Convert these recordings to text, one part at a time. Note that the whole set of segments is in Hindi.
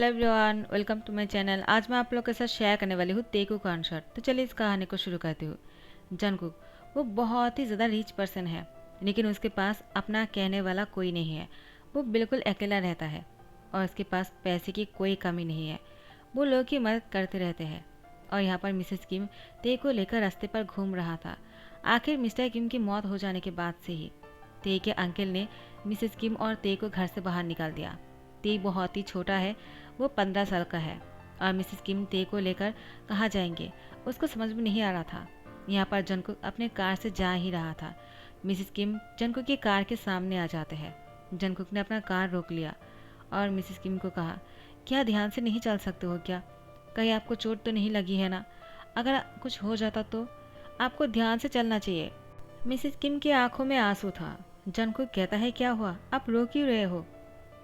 Hello everyone, welcome to my channel. आज मैं आप लोग के साथ शेयर करने वाली हूँ तेकू कॉन्सर्ट। तो चलिए इस कहानी को शुरू करती हूँ। जंगकुक वो बहुत ही ज़्यादा रिच पर्सन है, लेकिन उसके पास अपना कहने वाला कोई नहीं है। वो बिल्कुल अकेला रहता है और उसके पास पैसे की कोई कमी नहीं है। वो लोगों की मदद करते रहते हैं। और यहाँ पर मिसेस किम ते को लेकर रास्ते पर घूम रहा था। आखिर मिस्टर किम की मौत हो जाने के बाद से ही ते के अंकल ने मिसेस किम और ते को घर से बाहर निकाल दिया। ते बहुत ही छोटा है, वो 15 साल का है और मिसेस किम ते को लेकर कहाँ जाएंगे उसको समझ में नहीं आ रहा था। यहाँ पर जंगकुक अपने कार से जा ही रहा था। मिसेस किम जंगकुक की कार के सामने आ जाते हैं। जंगकुक ने अपना कार रोक लिया और मिसेस किम को कहा, क्या ध्यान से नहीं चल सकते हो क्या? कहीं आपको चोट तो नहीं लगी है ना? अगर कुछ हो जाता तो आपको ध्यान से चलना चाहिए। मिसेस किम की आंखों में आंसू था। जंगकुक कहता है, क्या हुआ? आप रो क्यों रहे हो?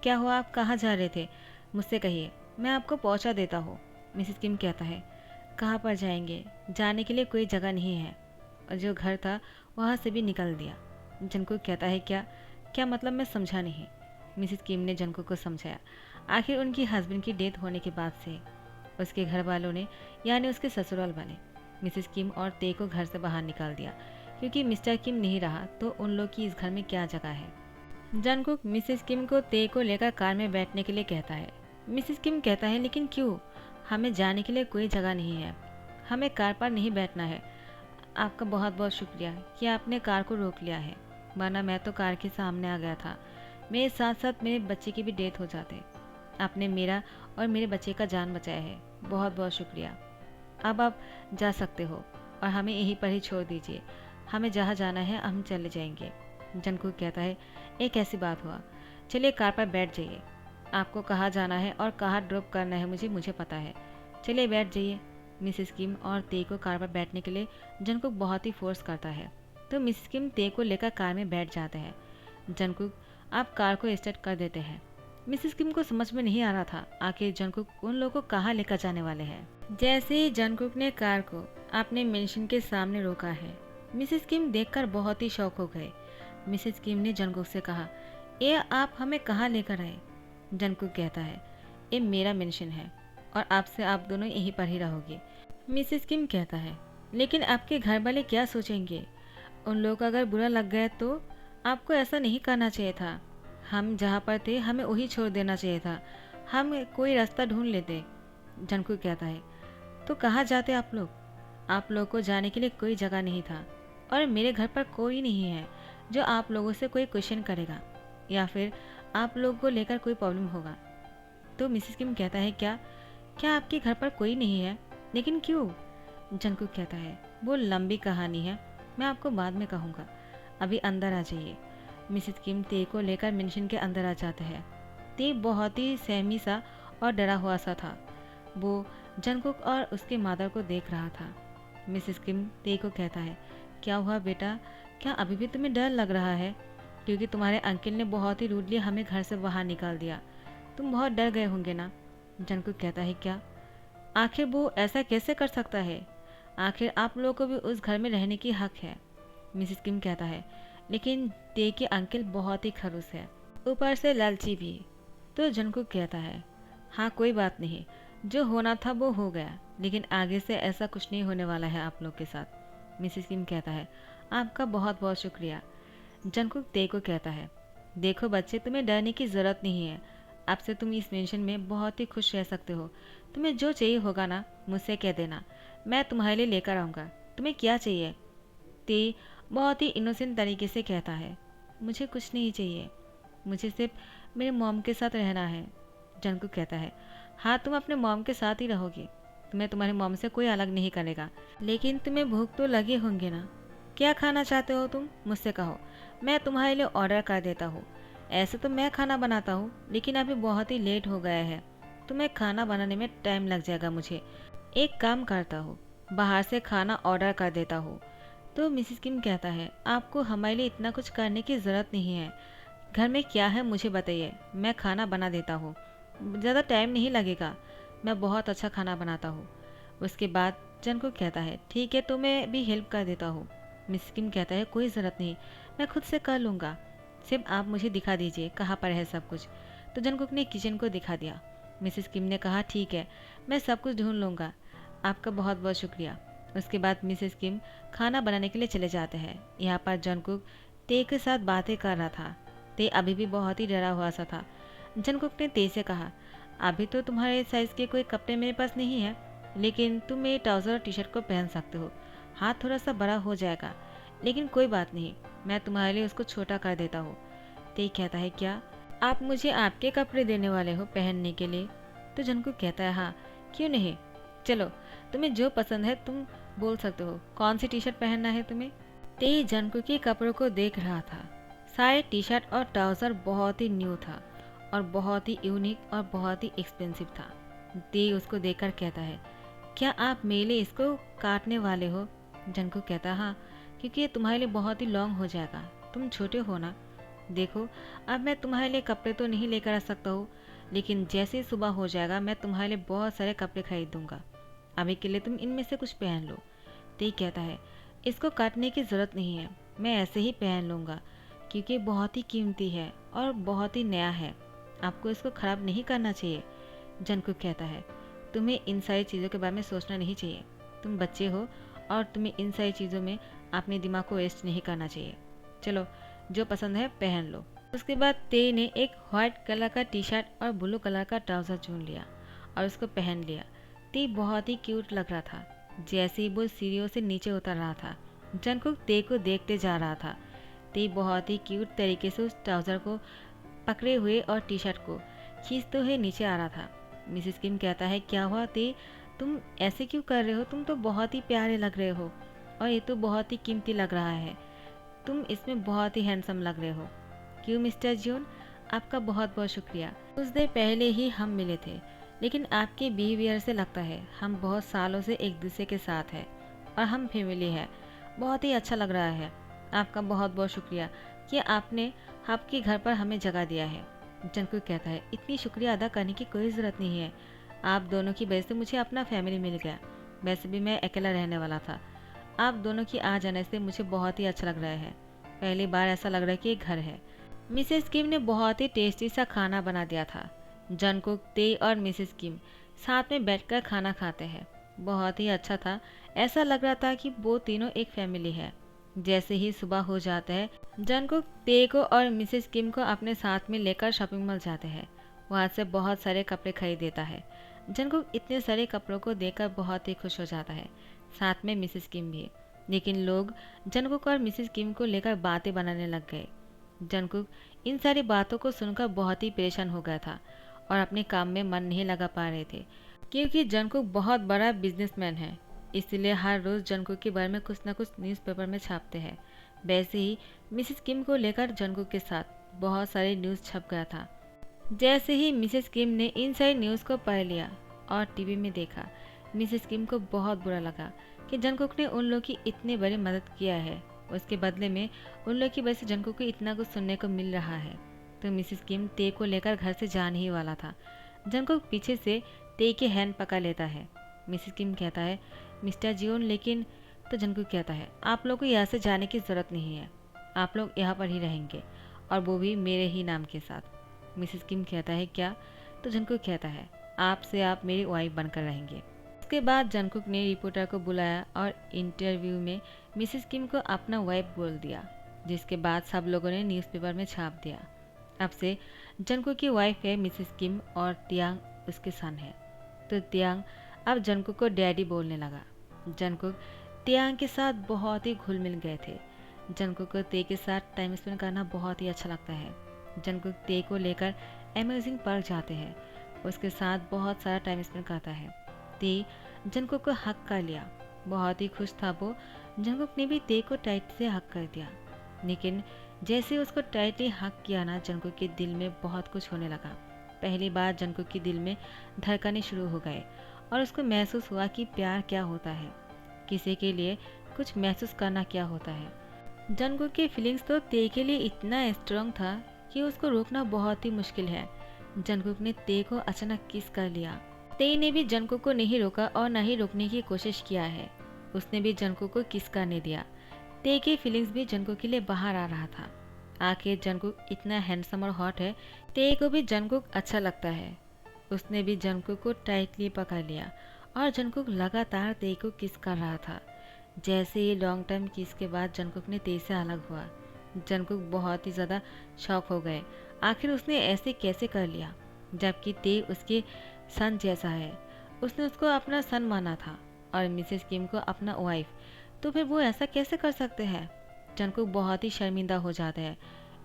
क्या हुआ? आप कहाँ जा रहे थे? मुझसे कहिए, मैं आपको पहुँचा देता हूँ। मिसेस किम कहता है, कहाँ पर जाएंगे? जाने के लिए कोई जगह नहीं है। और जो घर था वहाँ से भी निकल दिया। जंको कहता है, क्या क्या मतलब? मैं समझा नहीं। मिसेस किम ने जंको को समझाया। आखिर उनकी हस्बैंड की डेथ होने के बाद से उसके घर वालों ने, यानी उसके ससुराल वाले, मिसेस किम और ते को घर से बाहर निकाल दिया, क्योंकि मिस्टर किम नहीं रहा तो उन लोग की इस घर में क्या जगह है। जंगकुक मिसेस किम को ते को लेकर कार में बैठने के लिए कहता है। मिसेस किम कहता है, लेकिन क्यों? हमें जाने के लिए कोई जगह नहीं है, हमें कार पर नहीं बैठना है। आपका बहुत बहुत शुक्रिया कि आपने कार को रोक लिया है, वरना मैं तो कार के सामने आ गया था। मेरे साथ साथ मेरे बच्चे की भी डेथ हो जाते। आपने मेरा और मेरे बच्चे का जान बचाया है, बहुत बहुत शुक्रिया। अब आप जा सकते हो और हमें यहीं पर ही छोड़ दीजिए। हमें जहाँ जाना है हम चले जाएंगे। जंगकुक कहता है, एक ऐसी बात हुआ, चलिए कार पर बैठ जाइए। आपको कहाँ जाना है और कहाँ ड्रॉप करना है मुझे पता है। चलिए बैठ जाइए। मिसेस किम और ते को कार पर बैठने के लिए जंगकुक बहुत ही फोर्स करता है, तो मिसेस किम ते को लेकर कार में बैठ जाते हैं। जंगकुक आप कार को स्टार्ट कर देते हैं। मिसेस किम को समझ में नहीं आ रहा था आखिर जंगकुक उन लोगों को कहाँ लेकर जाने वाले हैं। जैसे ही जंगकुक ने कार को अपने मेंशन के सामने रोका है, मिसेस किम देखकर बहुत ही शौक हो गए। मिसेस किम ने जंगकुक से कहा, ये आप हमें कहाँ लेकर आए? जंगकुक कहता है, ये मेरा मेंशन है और आपसे आप दोनों यहीं पर ही रहोगे। मिसेस किम कहता है, लेकिन आपके घर वाले क्या सोचेंगे? उन लोगों को अगर बुरा लग गया तो? आपको ऐसा नहीं करना चाहिए था। हम जहाँ पर थे हमें वही छोड़ देना चाहिए था, हम कोई रास्ता ढूंढ लेते। जंगकुक कहता है, तो कहाँ जाते आप लोग? आप लोगों को जाने के लिए कोई जगह नहीं था और मेरे घर पर कोई नहीं है जो आप लोगों से कोई क्वेश्चन करेगा या फिर आप लोगों को लेकर कोई प्रॉब्लम होगा। तो मिसेस किम कहता है, क्या क्या आपके घर पर कोई नहीं है? लेकिन क्यों? जंगकुक कहता है, वो लंबी कहानी है, मैं आपको बाद में कहूँगा, अभी अंदर आ जाइए। मिसेस किम ते को लेकर मेंशन के अंदर आ जाते हैं। ते बहुत ही सहमी सा और डरा हुआ सा था। वो जंगकुक और उसके मादर को देख रहा था। मिसेस किम ते को कहता है, क्या हुआ बेटा? क्या अभी भी तुम्हें डर लग रहा है? क्योंकि तुम्हारे अंकल ने बहुत ही रूडली हमें घर से बाहर निकाल दिया, तुम बहुत डर गए होंगे ना? जंगकुक कहता है, क्या? आखिर वो ऐसा कैसे कर सकता है? आखिर आप लोगों को भी उस घर में रहने की हक है। मिसेस किम कहता है, लेकिन ते के अंकल बहुत ही खड़ूस है, ऊपर से लालची भी। तो जंगकुक कहता है, हाँ कोई बात नहीं, जो होना था वो हो गया, लेकिन आगे से ऐसा कुछ नहीं होने वाला है आप लोग के साथ। मिसेस किम कहता है, आपका बहुत बहुत शुक्रिया। जंगकुक ते को कहता है, देखो बच्चे, तुम्हें डरने की ज़रूरत नहीं है। अब से तुम इस मेंशन में बहुत ही खुश रह सकते हो। तुम्हें जो चाहिए होगा ना, मुझसे कह देना, मैं तुम्हारे लिए लेकर आऊँगा। तुम्हें क्या चाहिए? ते बहुत ही इनोसेंट तरीके से कहता है, मुझे कुछ नहीं चाहिए, मुझे सिर्फ मेरे मॉम के साथ रहना है। जंगकुक कहता है, हाँ तुम अपने मॉम के साथ ही रहोगे, तुम्हें तुम्हारे मॉम से कोई अलग नहीं करेगा। लेकिन तुम्हें भूख तो लगी होंगे ना? क्या खाना चाहते हो तुम? मुझसे कहो, मैं तुम्हारे लिए ऑर्डर कर देता हूँ। ऐसे तो मैं खाना बनाता हूँ, लेकिन अभी बहुत ही लेट हो गया है, तुम्हें खाना बनाने में टाइम लग जाएगा। मुझे एक काम करता हूँ, बाहर से खाना ऑर्डर कर देता हूँ। तो मिसेस किम कहता है, आपको हमारे लिए इतना कुछ करने की ज़रूरत नहीं है। घर में क्या है मुझे बताइए, मैं खाना बना देता हूँ, ज़्यादा टाइम नहीं लगेगा, मैं बहुत अच्छा खाना बनाता हूँ। उसके बाद जंगकुक कहता है, ठीक है तो मैं भी हेल्प कर देता हूँ। मिस किम कहता है, कोई ज़रूरत नहीं, मैं खुद से कर लूँगा, सिर्फ आप मुझे दिखा दीजिए कहाँ पर है सब कुछ। तो जंगकुक ने किचन को दिखा दिया। मिसेस किम ने कहा, ठीक है, मैं सब कुछ ढूंढ लूँगा, आपका बहुत बहुत शुक्रिया। उसके बाद मिसेस किम खाना बनाने के लिए चले जाते हैं। यहाँ पर जंगकुक ते के साथ बातें कर रहा था। ते अभी भी बहुत ही डरा हुआ सा था। जंगकुक ने ते से कहा, अभी तो तुम्हारे साइज़ के कोई कपड़े मेरे पास नहीं है, लेकिन तुम मेरे ट्राउज़र और टी शर्ट को पहन सकते हो। हाथ थोड़ा सा बड़ा हो जाएगा, लेकिन कोई बात नहीं, मैं तुम्हारे लिए उसको छोटा कर देता हूँ। ते कहता है, क्या आप मुझे आपके कपड़े देने वाले हो पहनने के लिए? तो जंगकुक कहता है, हाँ, क्यों नहीं, चलो, तुम्हें जो पसंद है तुम बोल सकते हो, कौन सी टी शर्ट पहनना है तुम्हें? ते जंगकुक के कपड़ों को देख रहा था। सारे टी शर्ट और ट्राउज़र बहुत ही न्यू था और बहुत ही यूनिक और बहुत ही एक्सपेंसिव था। ते उसको देखकर कहता है, क्या आप मेरे लिए इसको काटने वाले हो? जंगकुक कहता, हाँ, क्योंकि ये तुम्हारे लिए बहुत ही लॉन्ग हो जाएगा, तुम छोटे हो ना। देखो, अब मैं तुम्हारे लिए कपड़े तो नहीं लेकर आ सकता हूँ, लेकिन जैसे ही सुबह हो जाएगा मैं तुम्हारे लिए बहुत सारे कपड़े खरीद दूंगा। अभी के लिए तुम इनमें से कुछ पहन लो। ते कहता है, इसको काटने की ज़रूरत नहीं है, मैं ऐसे ही पहन लूँगा, क्योंकि बहुत ही कीमती है और बहुत ही नया है, आपको इसको ख़राब नहीं करना चाहिए। जंगकुक कहता है, तुम्हें इन सारी चीज़ों के बारे में सोचना नहीं चाहिए, तुम बच्चे हो और तुम्हें इन सारी चीज़ों में अपने दिमाग को वेस्ट नहीं करना चाहिए। चलो, जो पसंद है पहन लो। उसके बाद ते ने एक व्हाइट कलर का टी शर्ट और ब्लू कलर का ट्राउज़र चुन लिया और उसको पहन लिया। ते बहुत ही क्यूट लग रहा था। जैसे ही वो सीढ़ियों से नीचे उतर रहा था, जंगकुक ते को देखते जा रहा था। ते बहुत ही क्यूट तरीके से उस ट्राउज़र को पकड़े हुए और टी शर्ट को खींचते हुए नीचे आ रहा था। मिसेस किम कहता है, क्या हुआ ते, तुम ऐसे क्यों कर रहे हो? तुम तो बहुत ही प्यारे लग रहे हो और ये तो बहुत ही कीमती लग रहा है, तुम इसमें बहुत ही हैंडसम लग रहे हो। क्यों मिस्टर जियोन, आपका बहुत बहुत शुक्रिया। कुछ देर पहले ही हम मिले थे, लेकिन आपके बिहेवियर से लगता है हम बहुत सालों से एक दूसरे के साथ हैं और हम फैमिली है। बहुत ही अच्छा लग रहा है। आपका बहुत बहुत शुक्रिया कि आपने आपके घर पर हमें जगह दिया है। जंगकुक कहता है, इतनी शुक्रिया अदा करने की कोई ज़रूरत नहीं है, आप दोनों की वजह से मुझे अपना फैमिली मिल गया। वैसे भी मैं अकेला रहने वाला था, आप दोनों की आ जाने से मुझे बहुत ही अच्छा लग रहा है। पहली बार ऐसा लग रहा है कि ये घर है। मिसेस किम ने बहुत ही टेस्टी सा खाना बना दिया था। जंगकुक, ते और मिसेस किम साथ में बैठकर खाना खाते हैं। बहुत ही अच्छा था। ऐसा लग रहा था कि वो तीनों एक फैमिली है। जैसे ही सुबह हो जाता है, जंगकुक ते को और मिसेस किम को अपने साथ में लेकर शॉपिंग मॉल जाते हैं। वहाँ से बहुत सारे कपड़े खरीद देता है। जंगकुक इतने सारे कपड़ों को देखकर बहुत ही खुश हो जाता है, साथ में मिसेस किम भी। लेकिन लोग जंगकुक और मिसेस किम को लेकर बातें बनाने लग गए। जंगकुक इन सारी बातों को सुनकर बहुत ही परेशान हो गया था और अपने काम में मन नहीं लगा पा रहे थे, क्योंकि जंगकुक बहुत बड़ा बिजनेसमैन है, इसलिए हर रोज़ जंगकुक के बारे में कुछ न कुछ न्यूज़पेपर में छापते हैं। वैसे ही मिसेस किम को लेकर जंगकुक के साथ बहुत सारे न्यूज़ छप गया था। जैसे ही मिसेस किम ने इन सारी न्यूज़ को पढ़ लिया और टीवी में देखा, मिसेस किम को बहुत बुरा लगा कि जंगकुक ने उन लोगों की इतनी बड़ी मदद किया है, उसके बदले में उन लोगों की वजह से जंगकुक को इतना कुछ सुनने को मिल रहा है। तो मिसेस किम ते को लेकर घर से जाने ही वाला था। जंगकुक पीछे से ते के हैंड पकड़ लेता है। मिसेस किम कहता है, मिस्टर जियोन, लेकिन। तो जंगकुक कहता है, आप लोग को यहाँ से जाने की ज़रूरत नहीं है, आप लोग यहाँ पर ही रहेंगे और वो भी मेरे ही नाम के साथ। मिसेस किम कहता है, क्या? तो जंगकुक कहता है, आपसे आप मेरी वाइफ बनकर रहेंगे। उसके बाद जंगकुक ने रिपोर्टर को बुलाया और इंटरव्यू में मिसेस किम को अपना वाइफ बोल दिया, जिसके बाद सब लोगों ने न्यूज़पेपर में छाप दिया। अब से जंगकुक की वाइफ है मिसेस किम और तियांग उसके सन है। तो तियांग अब जंगकुक को डैडी बोलने लगा। जंगकुक तियांग के साथ बहुत ही घुल मिल गए थे। जंगकुक को ते के साथ टाइम स्पेंड करना बहुत ही अच्छा लगता है। जंगकुक ते को लेकर अमेजिंग पार्क जाते हैं, उसके साथ बहुत सारा टाइम स्पेंड करता है। ते जंगकुक को हक कर लिया, बहुत ही खुश था वो। जंगकुक ने भी ते को टाइट से हक कर दिया, लेकिन जैसे उसको टाइटली हक किया ना, जंगकुक के दिल में बहुत कुछ होने लगा। पहली बार जंगकुक के दिल में धड़कने शुरू हो गए और उसको महसूस हुआ कि प्यार क्या होता है, किसी के लिए कुछ महसूस करना क्या होता है। जंगकुक की फीलिंग्स तो ते के लिए इतना स्ट्रांग था कि उसको रोकना बहुत ही मुश्किल है। जंगकुक ने ते को अचानक किस कर लिया। ते ने भी जंगकुक को नहीं रोका और न ही रोकने की कोशिश किया है, उसने भी जंगकुक को किस करने दिया। ते की फीलिंग्स भी जंगकुक के लिए बाहर आ रहा था। आखिर जंगकुक इतना हैंडसम और हॉट है, ते को भी जंगकुक अच्छा लगता है। उसने भी जंगकुक को टाइटली पकड़ लिया और जंगकुक लगातार तेई को किस कर रहा था। जैसे ही लॉन्ग टाइम किस के बाद जंगकुक ने तेई से अलग हुआ, जंगकुक बहुत ही ज़्यादा शॉक हो गए। आखिर उसने ऐसे कैसे कर लिया, जबकि तेई उसके सन जैसा है। उसने उसको अपना सन माना था और मिसेस किम को अपना वाइफ, तो फिर वो ऐसा कैसे कर सकते हैं। जंगकुक बहुत ही शर्मिंदा हो जाता है,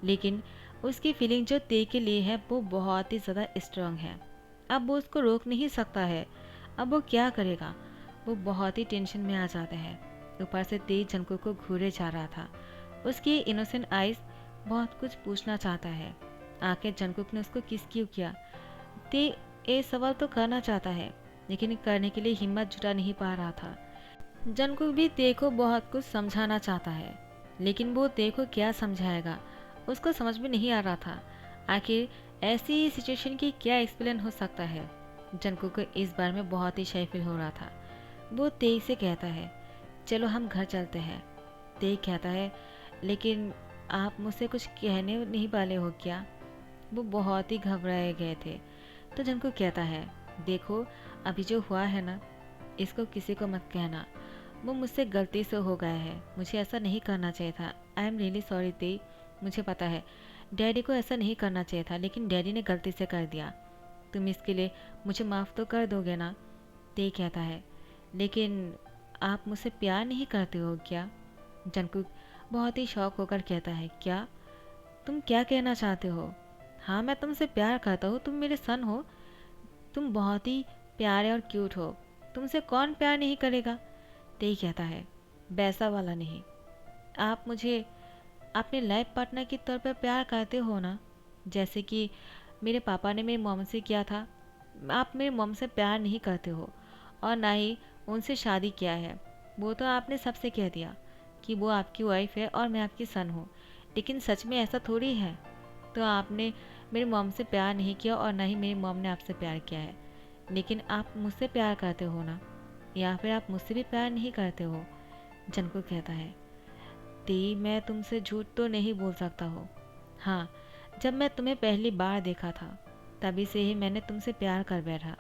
लेकिन उसकी फीलिंग जो तेई के लिए है वो बहुत ही ज़्यादा स्ट्रांग है। अब वो उसको रोक नहीं सकता है। अब वो क्या करेगा। वो बहुत ही टेंशन में आ जाता है। ऊपर से तेई जंगकुक को घूरे जा रहा था। उसकी इनोसेंट आइज बहुत कुछ पूछना चाहता है। आखिर जंगकुक ने उसको किस क्यों किया। तेई ये सवाल तो करना चाहता है, लेकिन करने के लिए हिम्मत जुटा नहीं पा रहा था। जंगकुक भी तेई को बहुत कुछ समझाना चाहता है, लेकिन वो तेई को क्या समझाएगा, उसको समझ में नहीं आ रहा था। आखिर ऐसी सिचुएशन की क्या एक्सप्लेन हो सकता है। जंगकुक को इस बार में बहुत ही शाय फील हो रहा था। वो तेई से कहता है, चलो हम घर चलते हैं। तेई कहता है, लेकिन आप मुझसे कुछ कहने नहीं वाले हो क्या। वो बहुत ही घबराए गए थे। तो जंगकुक कहता है, देखो अभी जो हुआ है ना, इसको किसी को मत कहना। वो मुझसे गलती से हो गया है, मुझे ऐसा नहीं करना चाहिए था। आई एम रियली सॉरी तेई, मुझे पता है डैडी को ऐसा नहीं करना चाहिए था, लेकिन डैडी ने गलती से कर दिया। तुम इसके लिए मुझे माफ़ तो कर दोगे ना। तेई कहता है, लेकिन आप मुझसे प्यार नहीं करते हो क्या। जंगकुक बहुत ही शौक होकर कहता है, क्या तुम क्या कहना चाहते हो। हाँ मैं तुमसे प्यार करता हूँ, तुम मेरे सन हो, तुम बहुत ही प्यारे और क्यूट हो, तुमसे कौन प्यार नहीं करेगा। तेई कहता है, वैसा वाला नहीं, आप मुझे अपने लाइफ पार्टनर के तौर पर प्यार करते हो ना, जैसे कि मेरे पापा ने मेरी मॉम से किया था। आप मेरी मॉम से प्यार नहीं करते हो और ना ही उनसे शादी किया है। वो तो आपने सबसे कह दिया कि वो आपकी वाइफ है और मैं आपकी सन हूँ, लेकिन सच में ऐसा थोड़ी है। तो आपने मेरी मॉम से प्यार नहीं किया और ना ही मेरी मॉम ने आपसे प्यार किया है, लेकिन आप मुझसे प्यार करते हो ना, या फिर आप मुझसे भी प्यार नहीं करते हो। जंगकुक कहता है, ती मैं तुमसे झूठ तो नहीं बोल सकता हो। हाँ, जब मैं तुम्हें पहली बार देखा था तभी से ही मैंने तुमसे प्यार कर बैठा।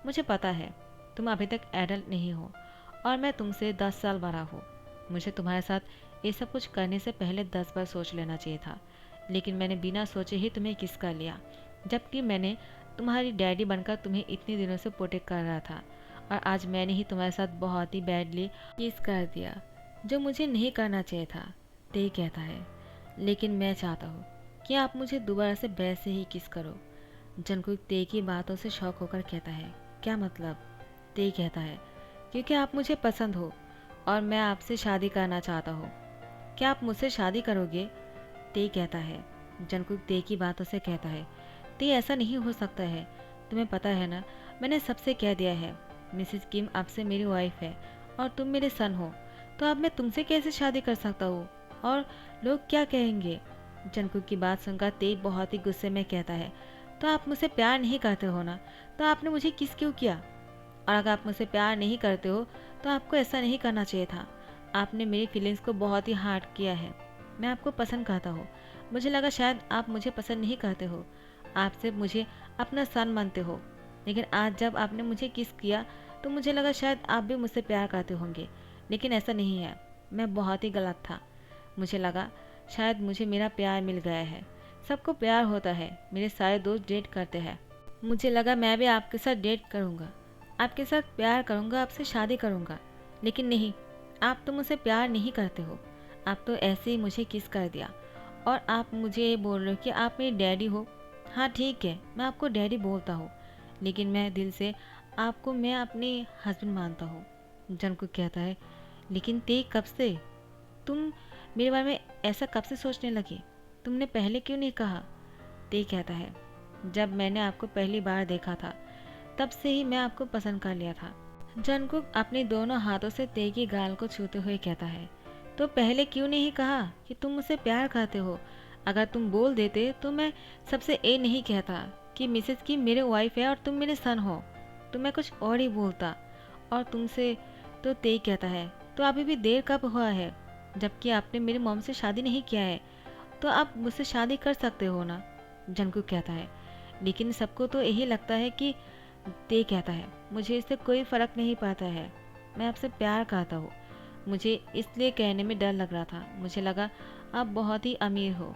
मुझे पता है तुम अभी तक एडल्ट नहीं हो और मैं तुमसे 10 साल बड़ा हूँ। मुझे तुम्हारे साथ ये सब कुछ करने से पहले 10 बार सोच लेना चाहिए था, लेकिन मैंने बिना सोचे ही तुम्हें किस कर लिया, जबकि मैंने तुम्हारी डैडी बनकर तुम्हें इतने दिनों से प्रोटेक्ट कर रहा था, और आज मैंने ही तुम्हारे साथ बहुत ही बैडली किस कर दिया, जो मुझे नहीं करना चाहिए था। ते कहता है, लेकिन मैं चाहता हूँ कि आप मुझे दोबारा से वैसे ही किस करो। जंगकुक ते की बातों से शॉक होकर कहता है, क्या मतलब। ते कहता है, क्योंकि आप मुझे पसंद हो और मैं आपसे शादी करना चाहता हूँ। क्या आप मुझसे शादी करोगे। ते कहता है, जंगकुक ते की बातों से कहता है, ते ऐसा नहीं हो सकता है, तुम्हें पता है ना, मैंने सबसे कह दिया है मिसेस किम आपसे मेरी वाइफ है और तुम मेरे सन हो, तो अब मैं तुमसे कैसे शादी कर सकता हूँ, और लोग क्या कहेंगे। जंगकुक की बात सुनकर ते बहुत ही गुस्से में कहता है, तो आप मुझसे प्यार नहीं करते हो ना, तो आपने मुझे किस क्यों किया। और अगर आप मुझसे प्यार नहीं करते हो तो आपको ऐसा नहीं करना चाहिए था। आपने मेरी फीलिंग्स को बहुत ही हार्ट किया है। मैं आपको पसंद करता हूँ, मुझे लगा शायद आप मुझे पसंद नहीं करते हो, आप सिर्फ मुझे अपना सन मानते हो, लेकिन आज जब आपने मुझे किस किया तो मुझे लगा शायद आप भी मुझसे प्यार करते होंगे, लेकिन ऐसा नहीं है। मैं बहुत ही गलत था। मुझे लगा शायद मुझे मेरा प्यार मिल गया है। सबको प्यार होता है, मेरे सारे दोस्त डेट करते हैं, मुझे लगा मैं भी आपके साथ डेट करूँगा, आपके साथ प्यार करूँगा, आपसे शादी करूँगा, लेकिन नहीं, आप तो मुझसे प्यार नहीं करते हो। आप तो ऐसे ही मुझे किस कर दिया और आप मुझे ये बोल रहे हो कि आप मेरे डैडी हो। हाँ ठीक है, मैं आपको डैडी बोलता हूँ, लेकिन मैं दिल से आपको मैं अपने हस्बैंड मानता हूँ। जंगकुक कहता है, लेकिन ते कब से तुम मेरे बारे में ऐसा कब से सोचने लगे, तुमने पहले क्यों नहीं कहा। ते कहता है, जब मैंने आपको पहली बार देखा था तब से ही मैं आपको पसंद कर लिया था। जंगकुक अपने दोनों हाथों से ते की गाल को छूते हुए कहता है, तो पहले क्यों नहीं कहा कि तुम मुझसे प्यार करते हो। अगर तुम बोल देते तो मैं सबसे ये नहीं कहता कि मिसेस की मेरे वाइफ है और तुम मेरे सन हो, तो मैं कुछ और ही बोलता और तुमसे। तो ते कहता है, तो अभी भी देर कब हुआ है, जबकि आपने मेरी मॉम से शादी नहीं किया है, तो आप मुझसे शादी कर सकते हो ना। जंगकुक कहता है, लेकिन सबको तो यही लगता है कि ते कहता है मुझे इससे कोई फ़र्क नहीं पड़ता है, मैं आपसे प्यार करता हूँ। मुझे इसलिए कहने में डर लग रहा था, मुझे लगा आप बहुत ही अमीर हो।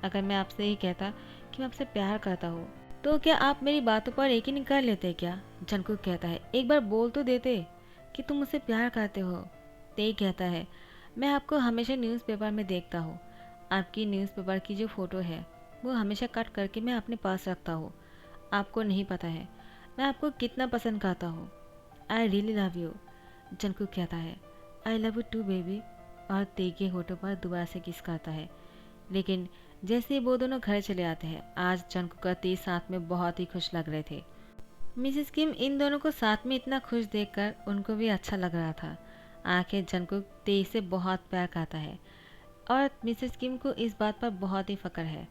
अगर मैं आपसे ही कहता कि मैं आपसे प्यार करता हूँ तो क्या आप मेरी बातों पर यकीन कर लेते क्या? जंगकुक कहता है एक बार बोल तो देते कि तुम मुझसे प्यार करते हो। ते कहता है मैं आपको हमेशा न्यूज़पेपर में देखता हूँ, आपकी न्यूज़पेपर की जो फ़ोटो है वो हमेशा कट करके मैं अपने पास रखता हूँ। आपको नहीं पता है मैं आपको कितना पसंद करता हूँ। I really love you. Jungkook कहता है I love you too baby, और ते के होठों पर दोबारा से किस करता है। लेकिन जैसे ही वो दोनों घर चले आते हैं, आज जंगकुक और ते साथ में बहुत ही खुश लग रहे थे। मिसेस किम इन दोनों को साथ में इतना खुश देखकर उनको भी अच्छा लग रहा था। आखिर जंगकुक ते से बहुत प्यार करता है और मिसेस किम को इस बात पर बहुत ही फ़क्र है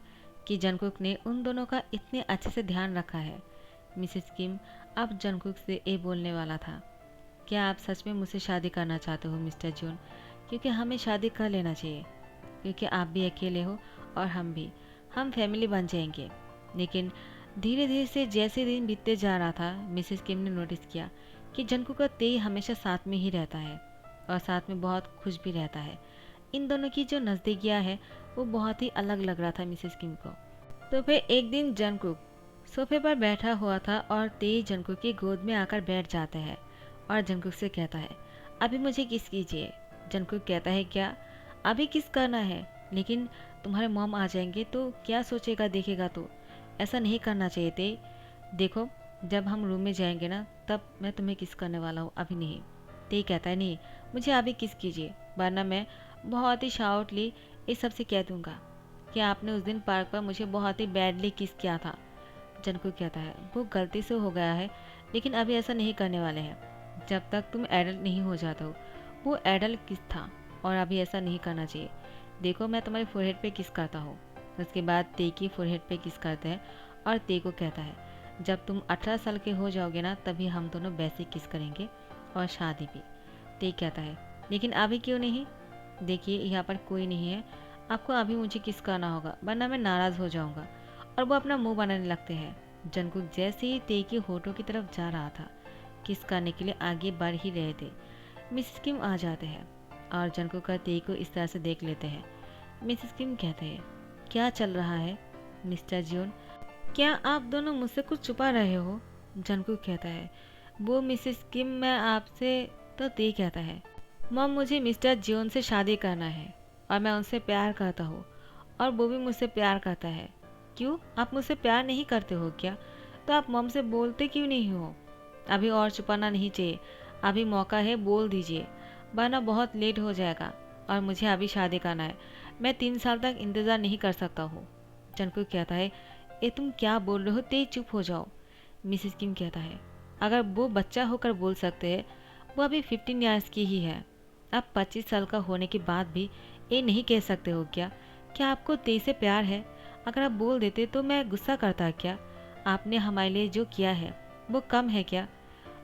कि जंगकुक ने उन दोनों का इतने अच्छे से ध्यान रखा है। मिसेस किम अब जंगकुक से ये बोलने वाला था, क्या आप सच में मुझसे शादी करना चाहते हो मिस्टर जून? क्योंकि हमें शादी कर लेना चाहिए, क्योंकि आप भी अकेले हो और हम भी, हम फैमिली बन जाएंगे। लेकिन धीरे धीरे से जैसे दिन बीतते जा रहा था, मिसेस किम ने नोटिस किया कि जंगकुक का ते हमेशा साथ में ही रहता है और साथ में बहुत खुश भी रहता है। इन दोनों की जो नज़दीकियाँ है वो बहुत ही अलग लग रहा था मिसेस किम को। तो फिर एक दिन जंगकुक सोफे पर बैठा हुआ था और ते जंगकुक की गोद में आकर बैठ जाता है और जंगकुक से कहता है अभी मुझे किस कीजिए। जंगकुक कहता है क्या अभी किस करना है, लेकिन तुम्हारे मॉम आ जाएंगे तो क्या सोचेगा देखेगा तो, ऐसा नहीं करना चाहिए ते। देखो जब हम रूम में जाएंगे ना तब मैं तुम्हें किस करने वाला हूँ, अभी नहीं। ते कहता है नहीं मुझे अभी किस कीजिए, वरना मैं बहुत ही शाउटली इस सबसे कह दूंगा कि आपने उस दिन पार्क पर मुझे बहुत ही बैडली किस किया था। जंगकुक कहता है वो गलती से हो गया है, लेकिन अभी ऐसा नहीं करने वाले हैं जब तक तुम एडल्ट नहीं हो जाते हो। वो एडल्ट किस था और अभी ऐसा नहीं करना चाहिए। देखो मैं तुम्हारे फोरहेड पे किस करता हूँ। उसके बाद ते की फोरहेड पे किस करते हैं और ते को कहता है जब तुम 18 साल के हो जाओगे ना तभी हम दोनों वैसे किस करेंगे और शादी भी। ते कहता है लेकिन अभी क्यों नहीं? देखिए यहाँ पर कोई नहीं है, आपको अभी मुझे किस करना होगा वरना मैं नाराज़ हो जाऊँगा। और वो अपना मुंह बनाने लगते हैं। जंगकुक जैसे ही ते के होठों की तरफ जा रहा था, किस करने के लिए आगे बढ़ ही रहे थे, मिसेस किम आ जाते हैं और जंगकुक का ते को इस तरह से देख लेते हैं। मिसेस किम कहते हैं क्या चल रहा है मिस्टर जियोन, क्या आप दोनों मुझसे कुछ छुपा रहे हो? जंगकुक कहता है वो मिसेस किम मैं आपसे, तो ते कहता है मॉम मुझे मिस्टर जियोन से शादी करना है और मैं उनसे प्यार करता हूँ और वो भी मुझसे प्यार करता है। क्यों आप मुझसे प्यार नहीं करते हो क्या? तो आप मॉम से बोलते क्यों नहीं हो? अभी और छुपाना नहीं चाहिए, अभी मौका है, बोल दीजिए, वरना बहुत लेट हो जाएगा और मुझे अभी शादी करना है। मैं 3 साल तक इंतज़ार नहीं कर सकता हूँ। जंगकुक कहता है ये तुम क्या बोल रहे हो, तेज चुप हो जाओ। मिसेस किम कहता है अगर वो बच्चा होकर बोल सकते हैं, वो अभी 15 ईयर्स की ही है। आप 25 साल का होने के बाद भी ये नहीं कह सकते हो क्या? क्या आपको तेज से प्यार है? अगर आप बोल देते तो मैं गुस्सा करता क्या? आपने हमारे लिए जो किया है वो कम है क्या?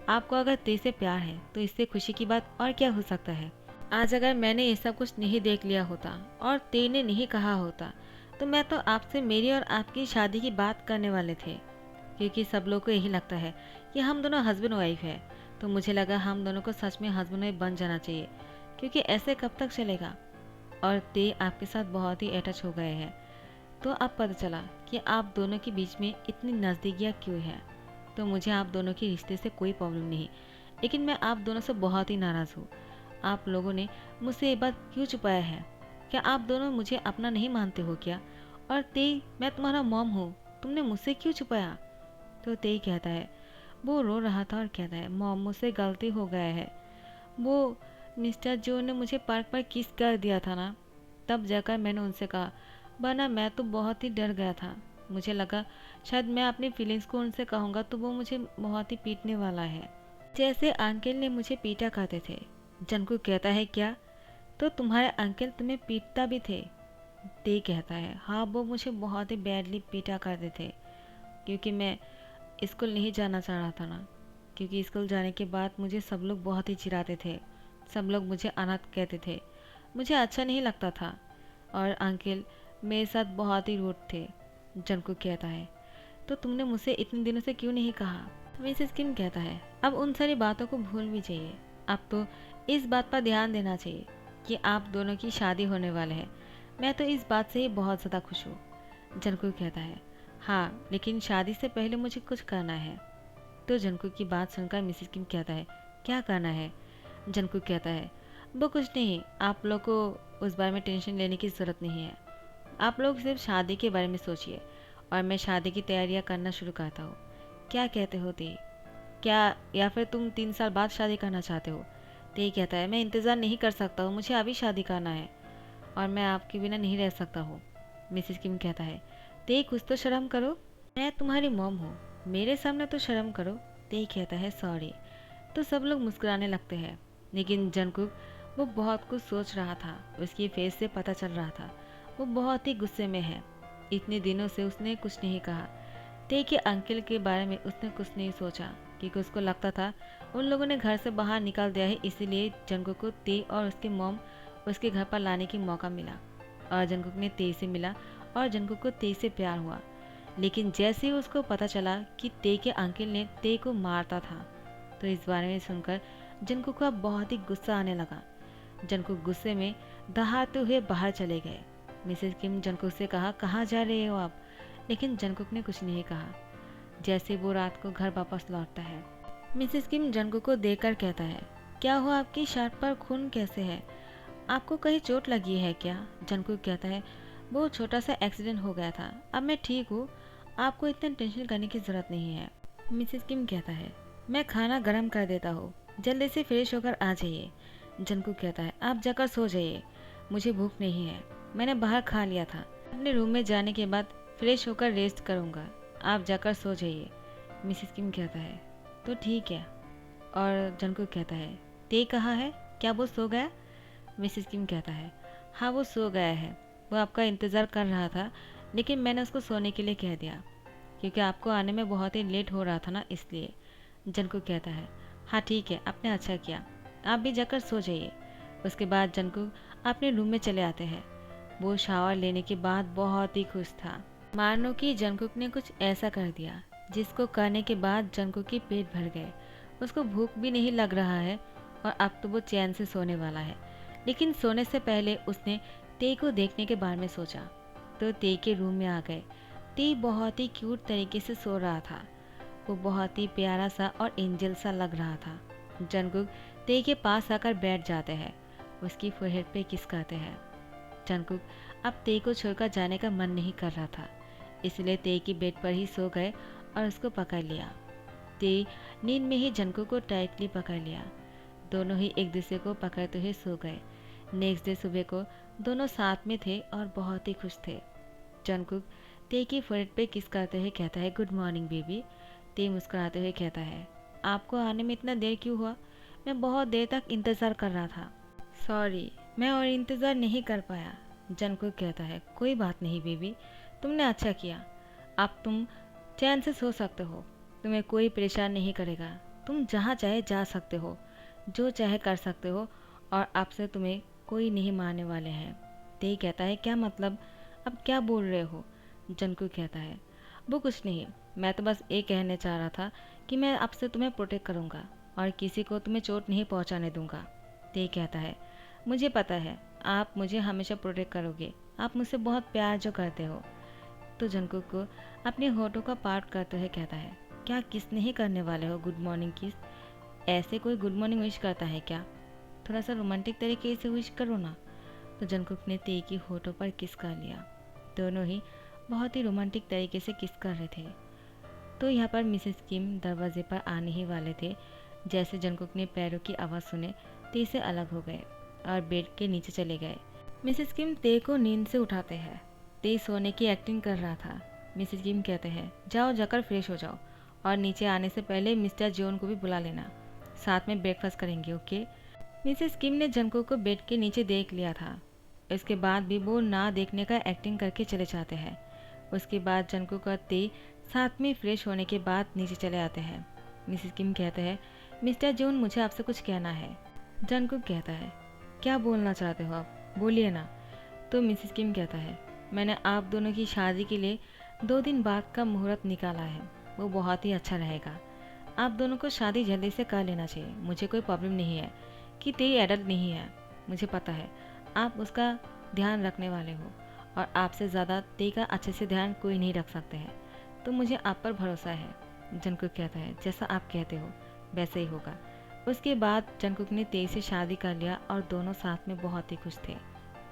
आपको अगर ते से प्यार है तो इससे खुशी की बात और क्या हो सकता है? आज अगर मैंने ये सब कुछ नहीं देख लिया होता और ते ने नहीं कहा होता तो मैं तो आपसे मेरी और आपकी शादी की बात करने वाले थे, क्योंकि सब लोग को यही लगता है कि हम दोनों हस्बैंड वाइफ है। तो मुझे लगा हम दोनों को सच में हस्बैंड वाइफ बन जाना चाहिए, क्योंकि ऐसे कब तक चलेगा। और ते आपके साथ बहुत ही अटैच हो गए हैं। तो अब पता चला कि आप दोनों के बीच में इतनी नज़दीकियाँ क्यों हैं। तो मुझे आप दोनों के रिश्ते से कोई प्रॉब्लम नहीं, लेकिन मैं आप दोनों से बहुत ही नाराज़ हूँ। आप लोगों ने मुझसे ये बात क्यों छुपाया है? क्या आप दोनों मुझे अपना नहीं मानते हो क्या? और ते मैं तुम्हारा मॉम हूँ, तुमने मुझसे क्यों छुपाया? तो ते कहता है वो रो रहा था और कहता है मॉम मुझसे गलती हो गया है। वो मिस्टर जो ने मुझे पार्क पर किस कर दिया था ना, तब जाकर मैंने उनसे कहा, वरना मैं तो बहुत ही डर गया था। मुझे लगा शायद मैं अपनी फीलिंग्स को उनसे कहूँगा तो वो मुझे बहुत ही पीटने वाला है, जैसे अंकल ने मुझे पीटा करते थे। जंकू कहता है क्या? तो तुम्हारे अंकल तुम्हें पीटता भी थे? ते कहता है हाँ वो मुझे बहुत ही बैडली पीटा करते थे, क्योंकि मैं स्कूल नहीं जाना चाह रहा था ना। क्योंकि स्कूल जाने के बाद मुझे सब लोग बहुत ही चिढ़ाते थे, सब लोग मुझे अनाथ कहते थे, मुझे अच्छा नहीं लगता था और अंकल मेरे साथ बहुत ही रूड थे। जंकू कहता है तो तुमने मुझसे इतने दिनों से क्यों नहीं कहा? मिसेस किम कहता है, अब उन सारी बातों को भूल भी जाइए। अब तो इस बात पर ध्यान देना चाहिए कि आप दोनों की शादी होने वाले है। मैं तो इस बात से ही बहुत ज़्यादा खुश हूँ। जंकुक कहता है, हाँ लेकिन शादी से पहले मुझे कुछ करना है। तो जंकुक की बात सुनकर मिसेस किम कहता है, क्या करना है? जंकुक कहता है, वो कुछ नहीं, आप लोग को उस बारे में टेंशन लेने की ज़रूरत नहीं है। आप लोग सिर्फ शादी के बारे में सोचिए और मैं शादी की तैयारियां करना शुरू करता हूँ। क्या कहते हो ते? क्या या फिर तुम 3 साल बाद शादी करना चाहते हो? ते कहता है, मैं इंतज़ार नहीं कर सकता हूँ, मुझे अभी शादी करना है और मैं आपके बिना नहीं रह सकता हूँ। मिसेस किम कहता है, ते कुछ तो शर्म करो, मैं तुम्हारी मॉम हूँ, मेरे सामने तो शर्म करो। ते कहता है, सॉरी। तो सब लोग मुस्कुराने लगते हैं, लेकिन जंकुक वो बहुत कुछ सोच रहा था, उसकी फेस से पता चल रहा था वो बहुत ही गुस्से में है। इतने दिनों से उसने कुछ नहीं कहा। ते के अंकल के बारे में उसने कुछ नहीं सोचा क्योंकि उसको लगता था उन लोगों ने घर से बाहर निकाल दिया है, इसीलिए जंकुक को ते और उसके मॉम उसके घर पर लाने की मौका मिला और जंकुक ने ते से मिला और जंकुक को ते से प्यार हुआ। लेकिन जैसे ही उसको पता चला कि ते के अंकल ने ते को मारता था, तो इस बारे में सुनकर जंकुक को अब बहुत ही गुस्सा आने लगा। जंकुक गुस्से में दहाड़ते हुए बाहर चले गए। मिसेस किम जंकुक से कहा, कहाँ जा रहे हो आप? लेकिन जंकुक ने कुछ नहीं कहा। जैसे वो रात को घर वापस लौटता है, मिसेस किम जंकुक को देखकर कहता है, क्या हुआ, आपकी शर्ट पर खून कैसे है? आपको कहीं चोट लगी है क्या? जंकुक कहता है, वो छोटा सा एक्सीडेंट हो गया था, अब मैं ठीक हूँ, आपको इतना टेंशन करने की जरूरत नहीं है। मिसेस किम कहता है, मैं खाना गर्म कर देता हूँ, जल्दी से फ्रेश होकर आ जाइए। जंकुक कहता है, आप जाकर सो जाइए, मुझे भूख नहीं है, मैंने बाहर खा लिया था। अपने रूम में जाने के बाद फ्रेश होकर रेस्ट करूँगा, आप जाकर सो जाइए। मिसेस किम कहता है, तो ठीक है। और जंकुक कहता है, ते कहाँ है, क्या वो सो गया? मिसेस किम कहता है, हाँ वो सो गया है, वो आपका इंतज़ार कर रहा था, लेकिन मैंने उसको सोने के लिए कह दिया क्योंकि आपको आने में बहुत ही लेट हो रहा था ना, इसलिए। जंकुक कहता है, हाँ ठीक है, आपने अच्छा किया, आप भी जाकर सो जाइए। उसके बाद जंकुक अपने रूम में चले आते हैं। वो शावर लेने के बाद बहुत ही खुश था, मानो कि जंकुक ने कुछ ऐसा कर दिया जिसको करने के बाद जंकुक की पेट भर गए, उसको भूख भी नहीं लग रहा है और अब तो वो चैन से सोने वाला है। लेकिन सोने से पहले उसने ते को देखने के बारे में सोचा, तो ते के रूम में आ गए। ते बहुत ही क्यूट तरीके से सो रहा था, वो बहुत ही प्यारा सा और एंजल सा लग रहा था। जंकुक ते के पास आकर बैठ जाते हैं, उसकी फोरहेड पे किस करते हैं। जंकुक अब ते को छोड़कर जाने का मन नहीं कर रहा था, इसलिए ते की बेड पर ही सो गए और उसको पकड़ लिया। ते नींद में ही जंकुक को टाइटली पकड़ लिया, दोनों ही एक दूसरे को पकड़ते हुए सो गए। नेक्स्ट डे सुबह को दोनों साथ में थे और बहुत ही खुश थे। जंकुक ते की फोरहेड पे किस करते हुए कहता है, गुड मॉर्निंग बेबी। ते मुस्कुराते हुए कहता है, आपको आने में इतना देर क्यों हुआ? मैं बहुत देर तक इंतज़ार कर रहा था। सॉरी, मैं और इंतज़ार नहीं कर पाया। जंकुक कहता है, कोई बात नहीं बेबी, तुमने अच्छा किया, अब तुम चैन से सो सकते हो, तुम्हें कोई परेशान नहीं करेगा, तुम जहाँ चाहे जा सकते हो, जो चाहे कर सकते हो और अब से तुम्हें कोई नहीं मारने वाले हैं। ते कहता है, क्या मतलब, अब क्या बोल रहे हो? जंकुक कहता है, वो कुछ नहीं, मैं तो बस ये कहने चाह रहा था कि मैं अब से तुम्हें प्रोटेक्ट करूँगा और किसी को तुम्हें चोट नहीं पहुँचाने दूंगा। ते कहता है, मुझे पता है आप मुझे हमेशा प्रोटेक्ट करोगे, आप मुझसे बहुत प्यार जो करते हो। तो जंकुक को अपने होठों का पार्ट करते हुए कहता है, क्या किस नहीं करने वाले हो गुड मॉर्निंग किस? ऐसे कोई गुड मॉर्निंग विश करता है क्या? थोड़ा सा रोमांटिक तरीके से विश करो ना। तो जंकुक ने ते की होठों पर किस कर लिया, दोनों ही बहुत ही रोमांटिक तरीके से किस कर रहे थे। तो यहाँ पर मिसेस किम दरवाजे पर आने ही वाले थे, जैसे जंकुक ने पैरों की आवाज़ सुने ते से अलग हो गए और बेड के नीचे चले गए। मिसेस किम ते को नींद से उठाते हैं, ते सोने की एक्टिंग कर रहा था। मिसेस किम कहते हैं, जाओ जाकर फ्रेश हो जाओ और नीचे आने से पहले मिस्टर जॉन को भी बुला लेना, साथ में ब्रेकफास्ट करेंगे, ओके? मिसेस किम ने जंकुक को बेड के नीचे देख लिया था, इसके बाद भी वो ना देखने का एक्टिंग करके चले जाते हैं। उसके बाद जंकुक और ते साथ में फ्रेश होने के बाद नीचे चले आते हैं। मिसेस किम कहते हैं, मिस्टर जॉन मुझे आपसे कुछ कहना है। जंकुक कहता है, क्या बोलना चाहते हो आप, बोलिए ना। तो मिसेस किम कहता है, मैंने आप दोनों की शादी के लिए 2 दिन बाद का मुहूर्त निकाला है, वो बहुत ही अच्छा रहेगा। आप दोनों को शादी जल्दी से कर लेना चाहिए। मुझे कोई प्रॉब्लम नहीं है कि तेरी एडल्ट नहीं है। मुझे पता है आप उसका ध्यान रखने वाले हो और आपसे ज़्यादा ते का अच्छे से ध्यान कोई नहीं रख सकते हैं। तो मुझे आप पर भरोसा है। जंगकुक कहता है, जैसा आप कहते हो वैसे ही होगा। उसके बाद जंगकुक ने ते से शादी कर लिया और दोनों साथ में बहुत ही खुश थे।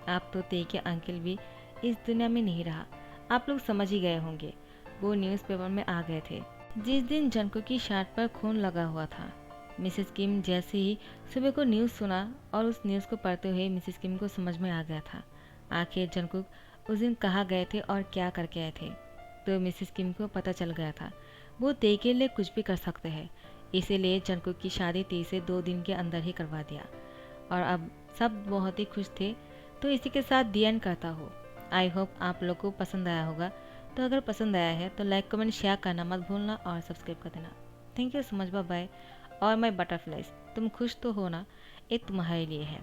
आप तो ते के अंकल भी इस दुनिया में नहीं रहा। आप लोग समझ ही गए होंगे, वो न्यूज़पेपर में आ गए थे जिस दिन जंगकुक की शर्ट पर खून लगा हुआ था। मिसेस किम जैसे ही सुबह को न्यूज़ सुना और उस न्यूज़ को पढ़ते हुए मिसेस किम को समझ में आ गया था आखिर जंगकुक उस दिन कहाँ गए थे और क्या करके आए थे। तो मिसेस किम को पता चल गया था वो ते के लिए कुछ भी कर सकते हैं। इसीलिए जंगकुक की शादी ते से 2 दिन के अंदर ही करवा दिया और अब सब बहुत ही खुश थे। तो इसी के साथ दी एंड करता हूँ। आई होप आप लोग को पसंद आया होगा। तो अगर पसंद आया है तो लाइक कमेंट शेयर करना मत भूलना और सब्सक्राइब कर देना। Thank you so much, bye bye. और माय बटरफ्लाइज, तुम खुश तो हो ना? ये तुम्हारे लिए है,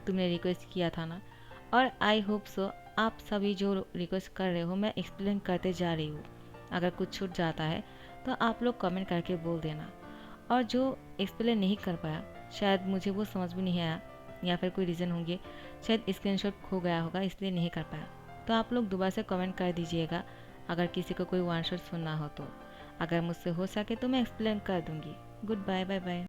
तुमने रिक्वेस्ट किया था ना। और आई होप सो आप सभी जो रिक्वेस्ट कर रहे हो मैं एक्सप्लेन करते जा रही हूँ। अगर कुछ छूट जाता है तो आप लोग कमेंट करके बोल देना। और जो एक्सप्लेन नहीं कर पाया, शायद मुझे वो समझ में नहीं आया या फिर कोई रीज़न होंगे, शायद स्क्रीनशॉट खो गया होगा इसलिए नहीं कर पाया, तो आप लोग दोबारा से कमेंट कर दीजिएगा अगर किसी को कोई वन शॉट सुनना हो तो। अगर मुझसे हो सके तो मैं एक्सप्लेन कर दूंगी। Goodbye, bye bye.